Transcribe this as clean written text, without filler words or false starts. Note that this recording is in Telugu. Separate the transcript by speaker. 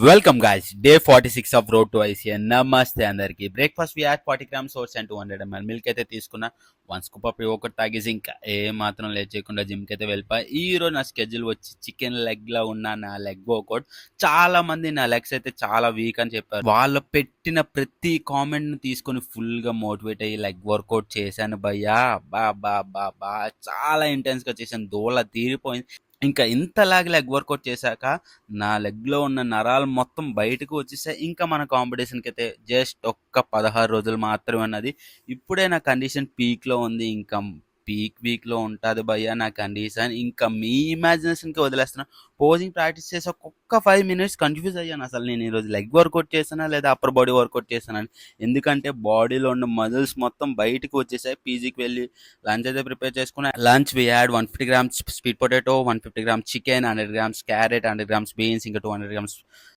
Speaker 1: Welcome guys, day 46 of Road to ICN. నమస్తే అందరికి. Breakfast we add 40 grams oats and 200 ml milk అయితే తీసుకున్నా. 1 స్కూప్ ఆఫ్ ఒకటి తాగేసి ఇంకా ఏ మాత్రం లేట్ చేయకుండా జిమ్కి అయితే వెళ్ళిపోయి. ఈ రోజు నా స్కెడ్యూల్ వచ్చి చికెన్ లెగ్ లో ఉన్న నా లెగ్ వర్కౌట్. చాలా మంది నా లెగ్స్ అయితే చాలా వీక్ అని చెప్పారు. వాళ్ళు పెట్టిన ప్రతి కామెంట్ ను తీసుకొని ఫుల్ గా మోటివేట్ అయ్యి లెగ్ వర్కౌట్ చేశాను భయ్యా. బా బా బా బా చాలా ఇంటెన్స్ గా చేశాను. దోల తీరిపోయింది. ఇంకా ఇంతలాగా లెగ్ వర్కౌట్ చేశాక నా లెగ్లో ఉన్న నరాలు మొత్తం బయటకు వచ్చేసాయి. ఇంకా మన కాంపిటీషన్కి అయితే జస్ట్ ఒక్క 16 రోజులు మాత్రమే ఉన్నది. ఇప్పుడే నా కండిషన్ పీక్లో ఉంది. ఇంకా పీక్ వీక్లో ఉంటుంది భయ్య నా కండిషన్. ఇంకా మీ ఇమాజినేషన్కి వదిలేస్తున్నా. పోజింగ్ ప్రాక్టీస్ చేసి ఒక్కొక్క 5 minutes కన్ఫ్యూజ్ అయ్యాను. అసలు నేను ఈరోజు లెగ్ వర్కౌట్ చేశానా లేదా అప్పర్ బాడీ వర్కౌట్ చేశానని. ఎందుకంటే బాడీలో ఉన్న మజిల్స్ మొత్తం బయటకు వచ్చేసాయి. పీజీకి వెళ్ళి లంచ్ అయితే ప్రిపేర్ చేసుకున్నా. Lunch we add 150 grams sweet potato, 150 grams chicken, 100 grams carrot, 100 grams beans, ఇంకా 200 grams